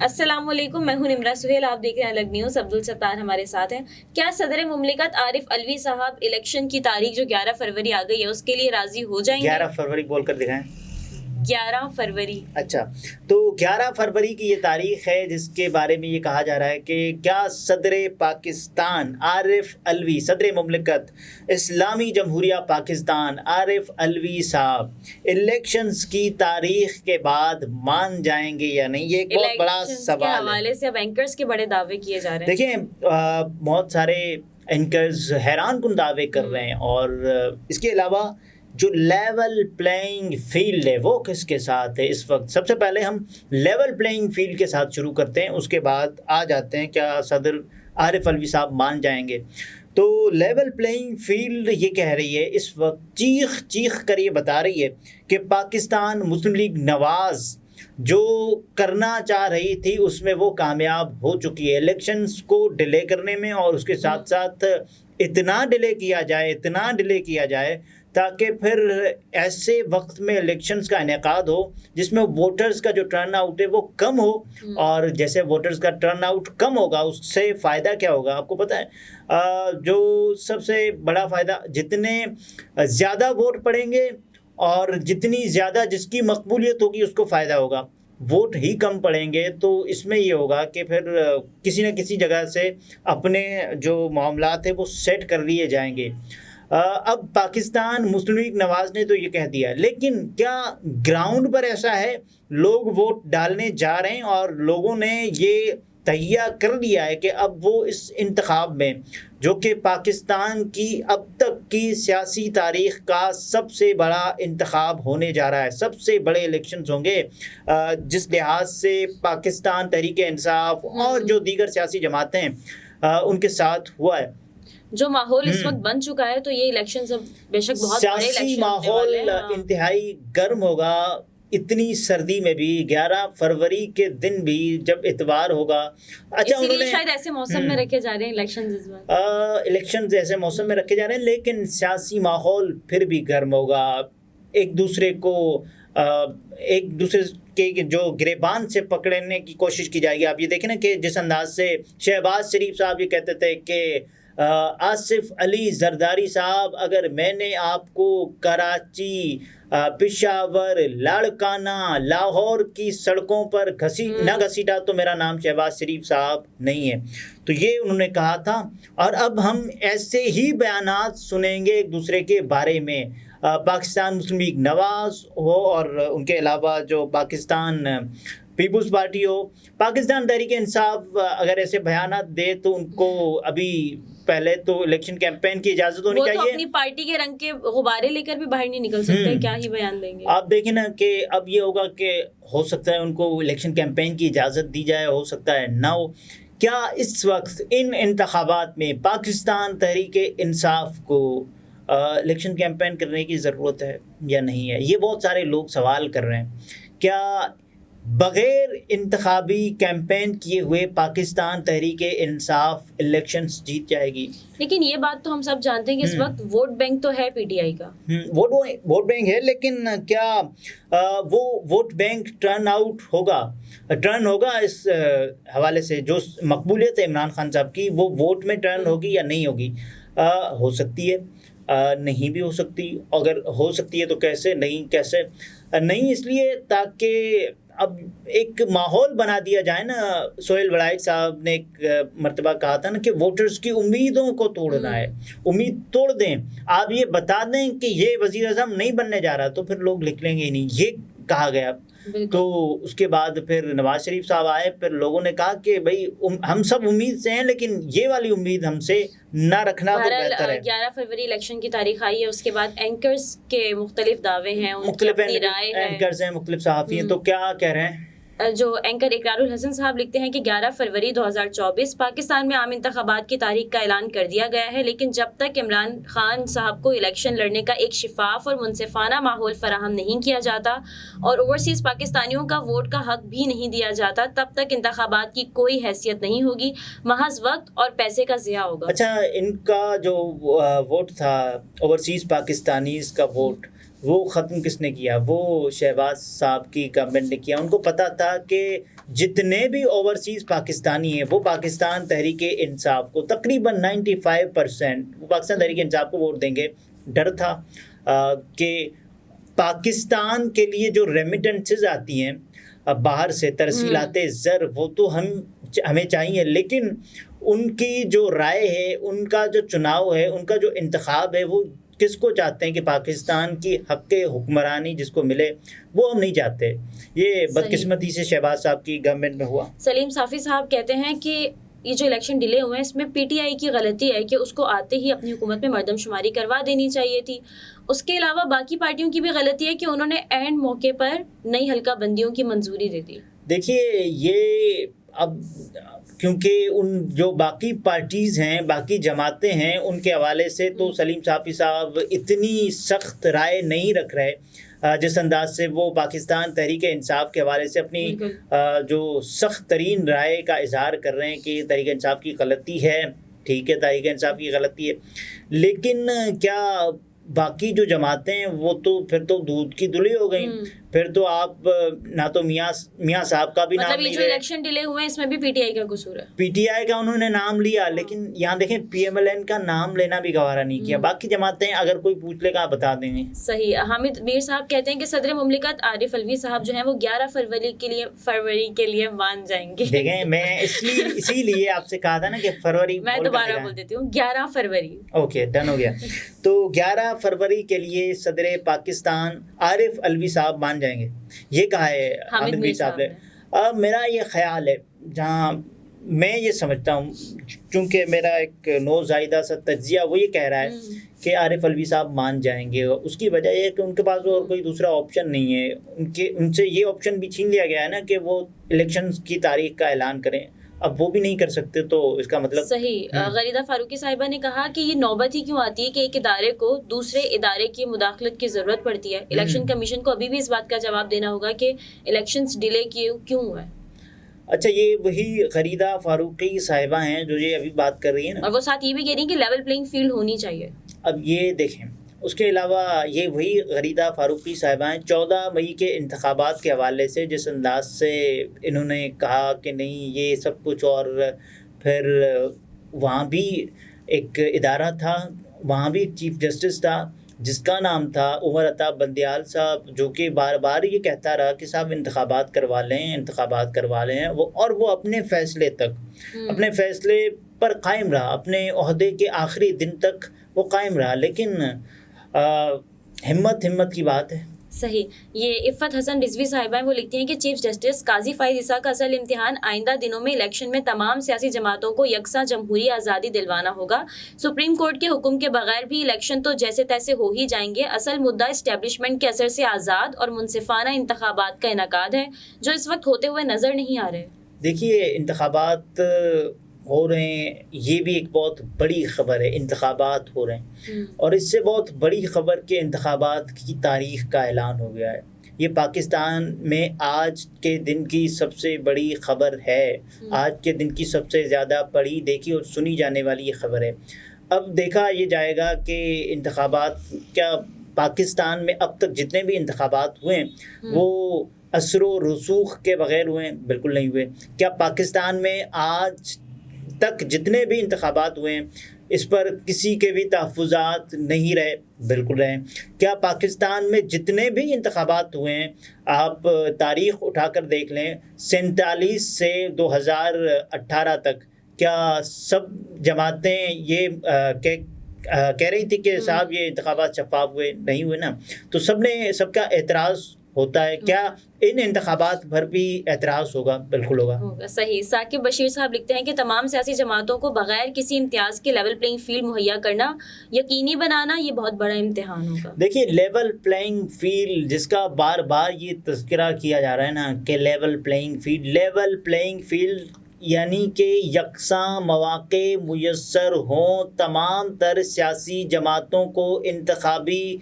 السلام علیکم، میں ہوں نمرہ سہیل، آپ دیکھ رہے ہیں الگ نیوز۔ عبدالستار ہمارے ساتھ ہیں۔ کیا صدر مملکت عارف علوی صاحب الیکشن کی تاریخ جو 11 فروری آ گئی ہے اس کے لیے راضی ہو جائیں گے؟ 11 فروری بول کر دکھائیں۔ 11 فروری۔ اچھا، تو 11 فروری کی یہ تاریخ ہے جس کے بارے میں یہ کہا جا رہا ہے کہ کیا صدر پاکستان عارف علوی، صدر مملکت اسلامی جمہوریہ پاکستان عارف علوی صاحب الیکشنز کی تاریخ کے بعد مان جائیں گے یا نہیں؟ یہ ایک بہت بڑا سوال ہے۔ کے حوالے سے اب اینکرز کے بڑے دعوے کیے جا رہے ہیں۔ دیکھیں، بہت سارے اینکرز حیران کن دعوے کر رہے ہیں، اور اس کے علاوہ جو لیول پلینگ فیلڈ ہے وہ کس کے ساتھ ہے اس وقت؟ سب سے پہلے ہم لیول پلینگ فیلڈ کے ساتھ شروع کرتے ہیں، اس کے بعد آ جاتے ہیں کیا صدر عارف علوی صاحب مان جائیں گے۔ تو لیول پلینگ فیلڈ یہ کہہ رہی ہے اس وقت، چیخ کر یہ بتا رہی ہے کہ پاکستان مسلم لیگ نواز جو کرنا چاہ رہی تھی اس میں وہ کامیاب ہو چکی ہے، الیکشنز کو ڈیلے کرنے میں، اور اس کے ساتھ ساتھ اتنا ڈیلے کیا جائے تاکہ پھر ایسے وقت میں الیکشنز کا انعقاد ہو جس میں ووٹرز کا جو ٹرن آؤٹ ہے وہ کم ہو، اور جیسے ووٹرز کا ٹرن آؤٹ کم ہوگا اس سے فائدہ کیا ہوگا آپ کو پتہ ہے؟ جو سب سے بڑا فائدہ، جتنے زیادہ ووٹ پڑیں گے اور جتنی زیادہ جس کی مقبولیت ہوگی اس کو فائدہ ہوگا، ووٹ ہی کم پڑیں گے تو اس میں یہ ہوگا کہ پھر کسی نہ کسی جگہ سے اپنے جو معاملات ہیں وہ سیٹ کر لیے جائیں گے۔ اب پاکستان مسلم لیگ نواز نے تو یہ کہہ دیا، لیکن کیا گراؤنڈ پر ایسا ہے؟ لوگ ووٹ ڈالنے جا رہے ہیں اور لوگوں نے یہ تہیہ کر لیا ہے کہ اب وہ اس انتخاب میں، جو کہ پاکستان کی اب تک کی سیاسی تاریخ کا سب سے بڑا انتخاب ہونے جا رہا ہے، سب سے بڑے الیکشنز ہوں گے جس لحاظ سے پاکستان تحریک انصاف اور جو دیگر سیاسی جماعتیں ہیں ان کے ساتھ ہوا ہے۔ جو ماحول اس وقت بن چکا ہے تو یہ الیکشنز اب بے شک بہت بڑے سیاسی ماحول انتہائی گرم ہوگا، اتنی سردی میں بھی 11 فروری کے دن بھی جب اتوار ہوگا۔ اچھا، اسی لیے شاید ایسے موسم میں رکھے جا رہے ہیں الیکشنز اس وقت، الیکشنز ایسے موسم میں رکھے جا رہے ہیں، لیکن سیاسی ماحول پھر بھی گرم ہوگا۔ ایک دوسرے کے جو گریبان سے پکڑنے کی کوشش کی جائے گی۔ آپ یہ دیکھیں نا کہ جس انداز سے شہباز شریف صاحب یہ کہتے تھے کہ آصف علی زرداری صاحب، اگر میں نے آپ کو کراچی، پشاور، لاڑکانہ، لاہور کی سڑکوں پر نہ گھسیٹا تو میرا نام شہباز شریف صاحب نہیں ہے۔ تو یہ انہوں نے کہا تھا، اور اب ہم ایسے ہی بیانات سنیں گے ایک دوسرے کے بارے میں، پاکستان مسلم لیگ نواز ہو اور ان کے علاوہ جو پاکستان پیپلز پارٹی ہو، پاکستان تحریک انصاف اگر ایسے بیانات دے تو ان کو ابھی پہلے تو الیکشن کیمپین کی اجازت ہونی چاہیے۔ وہ تو اپنی پارٹی کے رنگ کے غبارے لے کر بھی باہر نہیں نکل سکتے، کیا ہی بیان دیں گے۔ آپ دیکھیں نا کہ اب یہ ہوگا کہ ہو سکتا ہے ان کو الیکشن کیمپین کی اجازت دی جائے، ہو سکتا ہے نہ ہو۔ کیا اس وقت ان انتخابات میں پاکستان تحریک انصاف کو الیکشن کیمپین کرنے کی ضرورت ہے یا نہیں ہے؟ یہ بہت سارے لوگ سوال کر رہے ہیں۔ کیا بغیر انتخابی کیمپین کیے ہوئے پاکستان تحریک انصاف الیکشنز جیت جائے گی؟ لیکن یہ بات تو ہم سب جانتے ہیں کہ اس وقت ووٹ بینک تو ہے پی ٹی آئی کا، ووٹ بینک ہے، لیکن کیا وہ ووٹ بینک ٹرن ہوگا اس حوالے سے جو مقبولیت ہے عمران خان صاحب کی، وہ ووٹ میں ٹرن ہوگی یا نہیں ہوگی؟ ہو سکتی ہے، نہیں بھی ہو سکتی۔ اگر ہو سکتی ہے تو کیسے نہیں، اس لیے تاکہ اب ایک ماحول بنا دیا جائے نا۔ سہیل وڑائچ صاحب نے ایک مرتبہ کہا تھا نا کہ ووٹرز کی امیدوں کو توڑنا ہے، امید توڑ دیں، آپ یہ بتا دیں کہ یہ وزیر اعظم نہیں بننے جا رہا تو پھر لوگ نکلیں گے ہی نہیں، یہ کہا گیا۔ تو اس کے بعد پھر نواز شریف صاحب آئے، پھر لوگوں نے کہا کہ بھائی ہم سب امید سے ہیں لیکن یہ والی امید ہم سے نہ رکھنا تو بہتر ہے۔ 11 فروری الیکشن کی تاریخ آئی ہے، اس کے بعد اینکرز کے مختلف دعوے ہیں، مختلف اینکرز ہیں، مختلف صحافی ہیں، تو کیا کہہ رہے ہیں؟ جو اینکر اقرار الحسن صاحب لکھتے ہیں کہ 11 فروری 2024 پاکستان میں عام انتخابات کی تاریخ کا اعلان کر دیا گیا ہے، لیکن جب تک عمران خان صاحب کو الیکشن لڑنے کا ایک شفاف اور منصفانہ ماحول فراہم نہیں کیا جاتا اور اوورسیز پاکستانیوں کا ووٹ کا حق بھی نہیں دیا جاتا، تب تک انتخابات کی کوئی حیثیت نہیں ہوگی، محض وقت اور پیسے کا ضیاع ہوگا۔ اچھا، ان کا جو ووٹ تھا، اوورسیز پاکستانیز کا ووٹ، وہ ختم کس نے کیا؟ وہ شہباز صاحب کی گورنمنٹ نے کیا۔ ان کو پتہ تھا کہ جتنے بھی اوورسیز پاکستانی ہیں وہ پاکستان تحریک انصاف کو تقریباً 95% وہ پاکستان تحریک انصاف کو ووٹ دیں گے. ڈر تھا کہ پاکستان کے لیے جو ریمیٹنسز آتی ہیں باہر سے ترسیلات زر وہ تو ہمیں چاہیے، لیکن ان کی جو رائے ہے، ان کا جو چناؤ ہے، ان کا جو انتخاب ہے، وہ کس کو چاہتے ہیں کہ پاکستان کی حق حکمرانی جس کو ملے، وہ ہم نہیں چاہتے. یہ بدقسمتی سے شہباز صاحب کی گورنمنٹ میں ہوا. سلیم صافی صاحب کہتے ہیں کہ یہ جو الیکشن ڈیلے ہوئے ہیں اس میں پی ٹی آئی کی غلطی ہے کہ اس کو آتے ہی اپنی حکومت میں مردم شماری کروا دینی چاہیے تھی. اس کے علاوہ باقی پارٹیوں کی بھی غلطی ہے کہ انہوں نے اینڈ موقع پر نئی حلقہ بندیوں کی منظوری دے دی. دیکھیے یہ اب کیونکہ ان جو باقی پارٹیز ہیں، باقی جماعتیں ہیں، ان کے حوالے سے تو سلیم صافی صاحب اتنی سخت رائے نہیں رکھ رہے جس انداز سے وہ پاکستان تحریک انصاف کے حوالے سے اپنی جو سخت ترین رائے کا اظہار کر رہے ہیں کہ تحریک انصاف کی غلطی ہے. ٹھیک ہے، تحریک انصاف کی غلطی ہے، لیکن کیا باقی جو جماعتیں ہیں وہ تو پھر تو دودھ کی دھلی ہو گئیں. پھر تو آپ نہ تو میاں صاحب کا بھی نام مطلب یہ جو الیکشن ڈیلے ہوئے ہیں اس میں بھی پی ٹی آئی کا قصور ہے. پی ٹی آئی کا انہوں نے نام لیا، لیکن یہاں دیکھیں پی ایم ایل این کا نام لینا بھی گوارا نہیں کیا. باقی جماعتیں اگر کوئی پوچھ لے گا آپ بتا دیں گے. صحیح. حامد میر صاحب کہتے ہیں کہ صدر مملکت عارف الوی صاحب جو ہیں وہ 11 فروری کے لیے مان جائیں گے. دیکھیں میں اسی لیے آپ سے کہا تھا نا کہ فروری، میں دوبارہ بول دیتی ہوں 11 فروری. اوکے ڈن ہو گیا. تو 11 فروری کے لیے صدر پاکستان عارف الوی صاحب مان جائیں گے، یہ کہا ہے حامد میر صاحب نے. اب میرا یہ خیال ہے، جہاں میں یہ سمجھتا ہوں، چونکہ میرا ایک نوزائیدہ سا تجزیہ وہ یہ کہہ رہا ہے کہ عارف الوی صاحب مان جائیں گے. اس کی وجہ یہ ہے کہ ان کے پاس اور کوئی دوسرا آپشن نہیں ہے. ان سے یہ آپشن بھی چھین لیا گیا ہے نا کہ وہ الیکشن کی تاریخ کا اعلان کریں. اب وہ بھی نہیں کر سکتے، تو اس کا مطلب صحیح. غریدہ فاروقی صاحبہ نے کہا کہ یہ نوبت ہی کیوں آتی ہے کہ ایک ادارے کو دوسرے ادارے کی مداخلت کی ضرورت پڑتی ہے. الیکشن کمیشن کو ابھی بھی اس بات کا جواب دینا ہوگا کہ الیکشنز ڈیلے کیوں ہوئے. اچھا، یہ وہی غریدہ فاروقی صاحبہ ہیں جو یہ ابھی بات کر رہی ہیں نا، اور وہ ساتھ یہ بھی کہہ رہی ہیں کہ لیول پلینگ فیلڈ ہونی چاہیے. اب یہ دیکھیں، اس کے علاوہ یہ وہی غریدہ فاروقی صاحبہ ہیں 14 مئی کے انتخابات کے حوالے سے جس انداز سے انہوں نے کہا کہ نہیں یہ سب کچھ، اور پھر وہاں بھی ایک ادارہ تھا، وہاں بھی چیف جسٹس تھا جس کا نام تھا عمر عطا بندیال صاحب، جو کہ بار بار یہ کہتا رہا کہ صاحب انتخابات کروا لیں وہ اپنے فیصلے پر قائم رہا، اپنے عہدے کے آخری دن تک وہ قائم رہا. لیکن ہمت کی بات ہے. صحیح. یہ عفت حسن رضوی صاحبہ ہیں، وہ لکھتی ہیں کہ چیف جسٹس قاضی فائز عیسیٰ کا اصل امتحان آئندہ دنوں میں الیکشن میں تمام سیاسی جماعتوں کو یکساں جمہوری آزادی دلوانا ہوگا. سپریم کورٹ کے حکم کے بغیر بھی الیکشن تو جیسے تیسے ہو ہی جائیں گے. اصل مدعا اسٹیبلشمنٹ کے اثر سے آزاد اور منصفانہ انتخابات کا انعقاد ہے جو اس وقت ہوتے ہوئے نظر نہیں آ رہے. دیکھیے انتخابات ہو رہے ہیں، یہ بھی ایک بہت بڑی خبر ہے. انتخابات ہو رہے ہیں، اور اس سے بہت بڑی خبر کہ انتخابات کی تاریخ کا اعلان ہو گیا ہے. یہ پاکستان میں آج کے دن کی سب سے بڑی خبر ہے. آج کے دن کی سب سے زیادہ پڑھی، دیکھی اور سنی جانے والی یہ خبر ہے. اب دیکھا یہ جائے گا کہ انتخابات کیا پاکستان میں اب تک جتنے بھی انتخابات ہوئے ہیں وہ اثر و رسوخ کے بغیر ہوئے ہیں؟ بالکل نہیں ہوئے. کیا پاکستان میں آج تک جتنے بھی انتخابات ہوئے ہیں اس پر کسی کے بھی تحفظات نہیں رہے؟ بالکل رہے. کیا پاکستان میں جتنے بھی انتخابات ہوئے ہیں، آپ تاریخ اٹھا کر دیکھ لیں 47 سے 2018 تک، کیا سب جماعتیں یہ کہہ رہی تھی کہ صاحب یہ انتخابات شفاف ہوئے؟ نہیں ہوئے نا. تو سب کا اعتراض ہوتا ہے. کیا ان انتخابات پر بھی اعتراض ہوگا؟ بالکل ہوگا. صحیح. ثاقب بشیر صاحب لکھتے ہیں کہ تمام سیاسی جماعتوں کو بغیر کسی امتیاز کے لیول پلینگ فیلڈ مہیا کرنا، یقینی بنانا، یہ بہت بڑا امتحان ہوگا. دیکھیے لیول پلینگ فیلڈ جس کا بار بار یہ تذکرہ کیا جا رہا ہے نا کہ لیول پلینگ فیلڈ یعنی کہ یکساں مواقع میسر ہوں تمام تر سیاسی جماعتوں کو انتخابی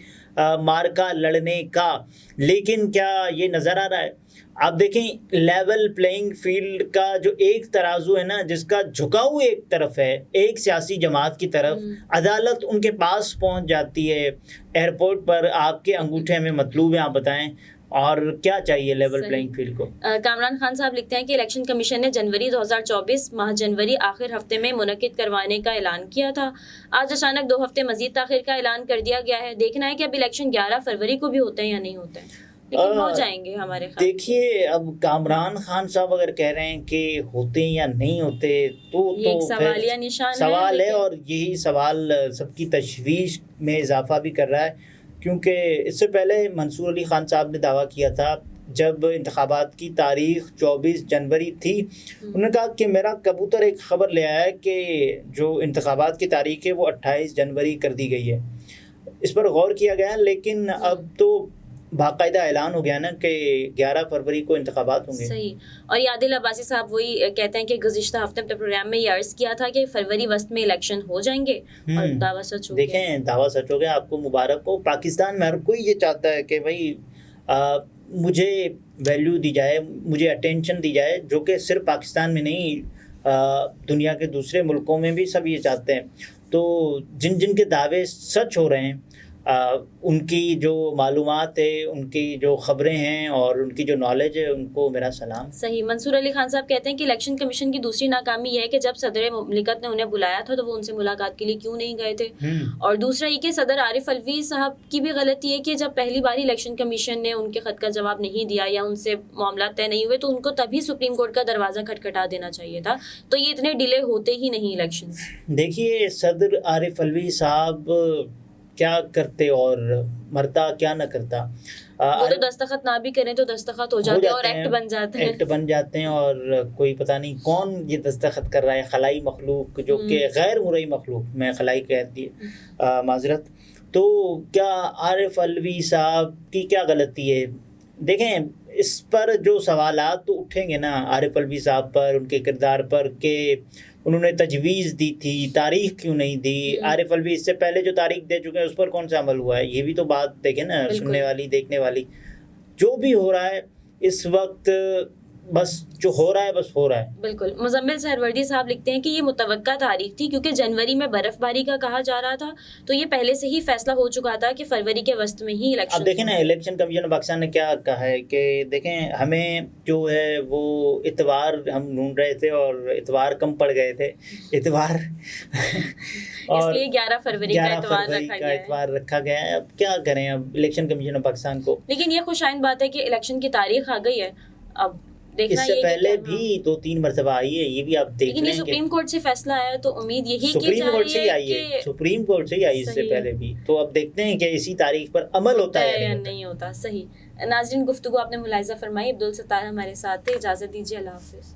مارکا لڑنے کا. لیکن کیا یہ نظر آ رہا ہے؟ آپ دیکھیں لیول پلینگ فیلڈ کا جو ایک ترازو ہے نا، جس کا جھکاؤ ایک طرف ہے، ایک سیاسی جماعت کی طرف، عدالت ان کے پاس پہنچ جاتی ہے. ایئرپورٹ پر آپ کے انگوٹھے میں مطلوب ہیں، آپ بتائیں اور کیا چاہیے لیول صحیح۔ پلینگ فیلڈ کو؟ کامران خان صاحب لکھتے ہیں کہ الیکشن کمیشن نے جنوری 2024 ماہ جنوری آخر ہفتے میں منعقد کروانے کا اعلان کیا تھا. آج اچانک 2 ہفتے مزید تاخیر کا اعلان کر دیا گیا ہے. دیکھنا ہے کہ اب الیکشن 11 فروری کو بھی ہوتے ہیں یا نہیں ہوتے ہیں، لیکن ہو جائیں گے ہمارے خیال. دیکھیے اب کامران خان صاحب اگر کہہ رہے ہیں کہ ہوتے یا نہیں ہوتے تو یہ ایک سوالیہ نشان سوال ہے، اور یہی سوال سب کی تشویش میں اضافہ بھی کر رہا ہے، کیونکہ اس سے پہلے منصور علی خان صاحب نے دعویٰ کیا تھا جب انتخابات کی تاریخ 24 جنوری تھی، انہوں نے کہا کہ میرا کبوتر ایک خبر لے آیا ہے کہ جو انتخابات کی تاریخ ہے وہ 28 جنوری کر دی گئی ہے. اس پر غور کیا گیا، لیکن اب تو باقاعدہ اعلان ہو گیا نا کہ 11 فروری کو انتخابات ہوں گے. صحیح. اور عادل عباسی صاحب وہی کہتے ہیں کہ گزشتہ ہفتے اپنے پروگرام میں یہ عرض کیا تھا کہ فروری وسط میں الیکشن ہو جائیں گے، اور دعویٰ سچ ہو گیا. دیکھیں دعویٰ سچ ہو گیا، آپ کو مبارک ہو. پاکستان میں ہر کوئی یہ چاہتا ہے کہ بھائی مجھے ویلیو دی جائے، مجھے اٹینشن دی جائے، جو کہ صرف پاکستان میں نہیں دنیا کے دوسرے ملکوں میں بھی سب یہ چاہتے ہیں. تو جن جن کے دعوے سچ ہو رہے ہیں، ان کی جو معلومات ہے، ان کی جو خبریں ہیں اور ان کی جو نالج ہے، ان کو میرا سلام. صحیح. منصور علی خان صاحب کہتے ہیں کہ الیکشن کمیشن کی دوسری ناکامی یہ ہے کہ جب صدر مملکت نے انہیں بلایا تھا تو وہ ان سے ملاقات کے لیے کیوں نہیں گئے تھے. اور دوسرا یہ کہ صدر عارف الوی صاحب کی بھی غلطی ہے کہ جب پہلی باری الیکشن کمیشن نے ان کے خط کا جواب نہیں دیا یا ان سے معاملات طے نہیں ہوئے تو ان کو تبھی سپریم کورٹ کا دروازہ کھٹکھٹا دینا چاہیے تھا، تو یہ اتنے ڈیلے ہوتے ہی نہیں الیکشن. دیکھیے صدر عارف الوی صاحب کیا کرتے اور مرتا کیا نہ کرتا. وہ تو دستخط نہ بھی کریں تو دستخط ہو جاتے ہیں اور ایکٹ بن جاتے ہیں. اور کوئی پتہ نہیں کون یہ دستخط کر رہا ہے، خلائی مخلوق جو کہ غیر مرئی مخلوق، میں خلائی کہتی ہے معذرت. تو کیا عارف الوی صاحب کی کیا غلطی ہے؟ دیکھیں اس پر جو سوالات تو اٹھیں گے نا عارف الوی صاحب پر، ان کے کردار پر، کہ انہوں نے تجویز دی تھی، تاریخ کیوں نہیں دی. عارف الوی اس سے پہلے جو تاریخ دے چکے ہیں اس پر کون سا عمل ہوا ہے؟ یہ بھی تو بات دیکھیں نا، سننے والی دیکھنے والی. جو بھی ہو رہا ہے اس وقت، بس جو ہو رہا ہے بس ہو رہا ہے. بالکل. مزمل سہروردی صاحب لکھتے ہیں کہ یہ متوقع تاریخ تھی کیونکہ جنوری میں برف باری کا کہا جا رہا تھا، تو یہ پہلے سے ہی فیصلہ ہو چکا تھا کہ فروری کے وسط میں ہی الیکشن. اب دیکھیں نا الیکشن کمیشن آف پاکستان نے کیا کہا ہے کہ دیکھیں ہمیں جو ہے وہ اتوار ہم ڈھونڈ رہے تھے اور اتوار کم پڑ گئے تھے، اتوار اس لیے 11 فروری کا اتوار رکھا گیا ہے. اب کیا کریں اب الیکشن کمیشن آف پاکستان کو. لیکن یہ خوش آئند بات ہے کہ الیکشن کی تاریخ آ گئی ہے. اب اس سے پہلے بھی 2-3 مرتبہ آئی ہے، یہ بھی آپ دیکھ لیں. لیکن یہ سپریم کورٹ سے فیصلہ آیا تو امید یہی کی سپریم کورٹ سے ہی آئی ہے، سپریم کورٹ سے ہی آئی اس سے پہلے بھی. تو اب دیکھتے ہیں کہ اسی تاریخ پر عمل ہوتا ہے یا نہیں ہوتا. صحیح. ناظرین گفتگو آپ نے ملاحظہ فرمائی. عبدالستار ہمارے ساتھ تھے. اجازت دیجیے. اللہ حافظ.